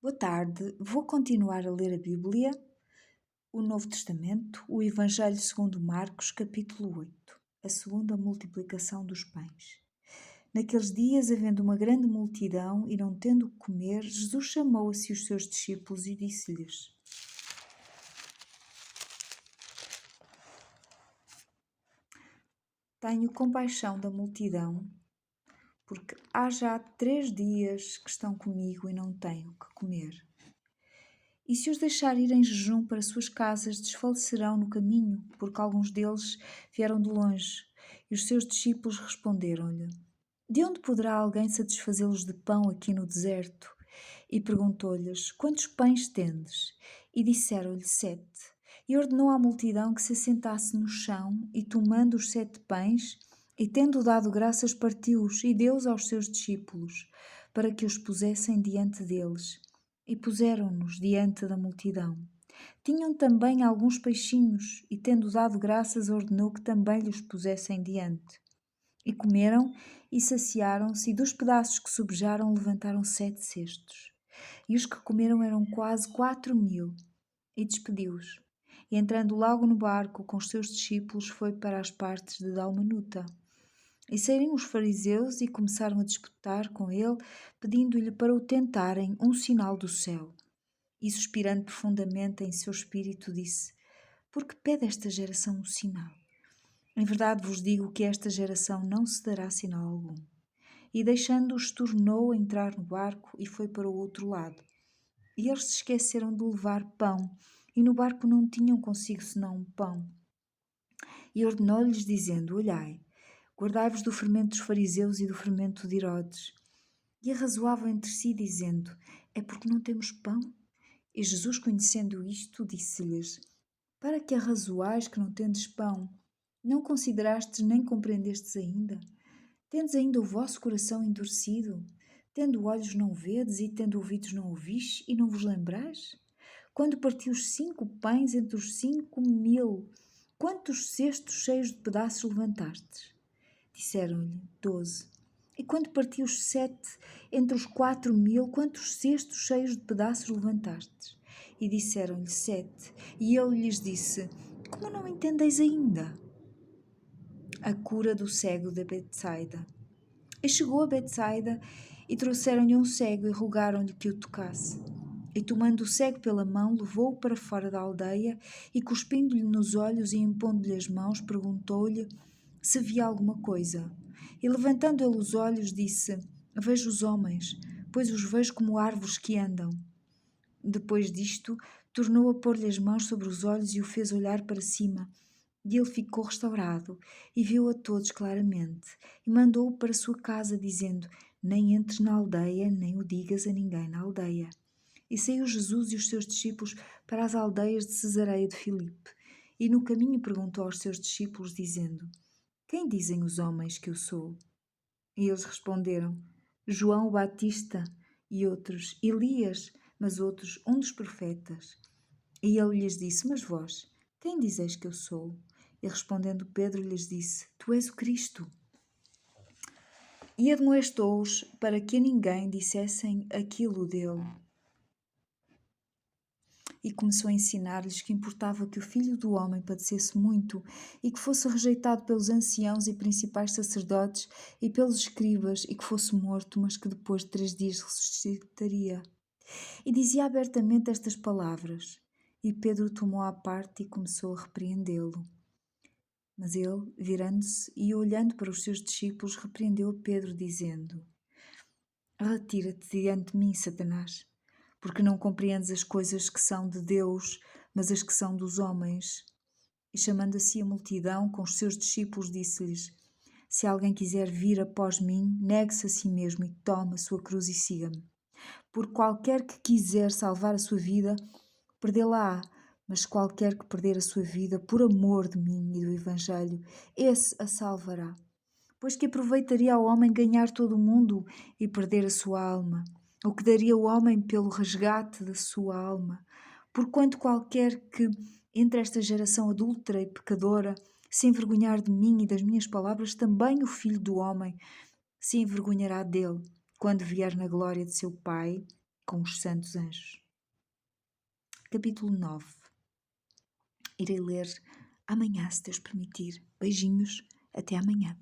Boa tarde, vou continuar a ler a Bíblia, o Novo Testamento, o Evangelho segundo Marcos, capítulo 8, a segunda multiplicação dos pães. Naqueles dias, havendo uma grande multidão e não tendo o que comer, Jesus chamou a si os seus discípulos e disse-lhes: Tenho compaixão da multidão, porque há já 3 dias que estão comigo e não têm o que comer. E se os deixar ir em jejum para suas casas, desfalecerão no caminho, porque alguns deles vieram de longe. E os seus discípulos responderam-lhe: De onde poderá alguém satisfazê-los de pão aqui no deserto? E perguntou-lhes: Quantos pães tendes? E disseram-lhe: 7. E ordenou à multidão que se assentasse no chão, e tomando os 7 pães, e tendo dado graças, partiu-os e deu-os aos seus discípulos, para que os pusessem diante deles. E puseram-nos diante da multidão. Tinham também alguns peixinhos, e tendo dado graças, ordenou que também lhes pusessem diante. E comeram, e saciaram-se, e dos pedaços que sobejaram levantaram 7 cestos. E os que comeram eram quase 4.000. E despediu-os. E entrando logo no barco com os seus discípulos, foi para as partes de Dalmanuta. E saíram os fariseus e começaram a disputar com ele, pedindo-lhe para o tentarem um sinal do céu. E suspirando profundamente em seu espírito, disse: Por que pede esta geração um sinal? Em verdade vos digo que esta geração não se dará sinal algum. E deixando-os, tornou a entrar no barco e foi para o outro lado. E eles se esqueceram de levar pão, e no barco não tinham consigo senão um pão. E ordenou-lhes, dizendo: Olhai, guardai-vos do fermento dos fariseus e do fermento de Herodes. E arrazoavam entre si, dizendo: É porque não temos pão? E Jesus, conhecendo isto, disse-lhes: Para que arrazoais que não tendes pão? Não considerastes nem compreendestes ainda? Tendes ainda o vosso coração endurecido? Tendo olhos não vedes, e tendo ouvidos não ouvis, e não vos lembrais? Quando partiu os 5 pães entre os 5.000, quantos cestos cheios de pedaços levantastes? Disseram-lhe: 12. E quando partiu os 7 entre os 4.000, quantos cestos cheios de pedaços levantastes? E disseram-lhe: 7. E ele lhes disse: Como não entendeis ainda? A cura do cego de Betsaida. E chegou a Betsaida, e trouxeram-lhe um cego, e rogaram-lhe que o tocasse. E tomando o cego pela mão, levou-o para fora da aldeia, e cuspindo-lhe nos olhos e impondo-lhe as mãos, perguntou-lhe se via alguma coisa. E levantando ele os olhos, disse: Vejo os homens, pois os vejo como árvores que andam. Depois disto, tornou a pôr-lhe as mãos sobre os olhos e o fez olhar para cima. E ele ficou restaurado, e viu a todos claramente, e mandou-o para sua casa, dizendo: Nem entres na aldeia, nem o digas a ninguém na aldeia. E saiu Jesus e os seus discípulos para as aldeias de Cesareia de Filipe. E no caminho perguntou aos seus discípulos, dizendo: Quem dizem os homens que eu sou? E eles responderam: João o Batista, e outros, Elias, mas outros, um dos profetas. E ele lhes disse: Mas vós, quem dizeis que eu sou? E respondendo Pedro lhes disse: Tu és o Cristo. E admoestou-os para que a ninguém dissessem aquilo dele. E começou a ensinar-lhes que importava que o Filho do Homem padecesse muito e que fosse rejeitado pelos anciãos e principais sacerdotes e pelos escribas e que fosse morto, mas que depois de 3 dias ressuscitaria. E dizia abertamente estas palavras. E Pedro tomou à parte e começou a repreendê-lo. Mas ele, virando-se e olhando para os seus discípulos, repreendeu a Pedro, dizendo: Retira-te diante de mim, Satanás, porque não compreendes as coisas que são de Deus, mas as que são dos homens. E chamando a si a multidão com os seus discípulos, disse-lhes: Se alguém quiser vir após mim, negue-se a si mesmo e tome a sua cruz e siga-me. Por qualquer que quiser salvar a sua vida, perdê-la-á, mas qualquer que perder a sua vida por amor de mim e do Evangelho, esse a salvará. Pois que aproveitaria ao homem ganhar todo o mundo e perder a sua alma? O que daria o homem pelo resgate da sua alma? Porquanto qualquer que, entre esta geração adúltera e pecadora, se envergonhar de mim e das minhas palavras, também o Filho do Homem se envergonhará dele, quando vier na glória de seu Pai com os santos anjos. Capítulo 9. Irei ler amanhã, se Deus permitir. Beijinhos, até amanhã.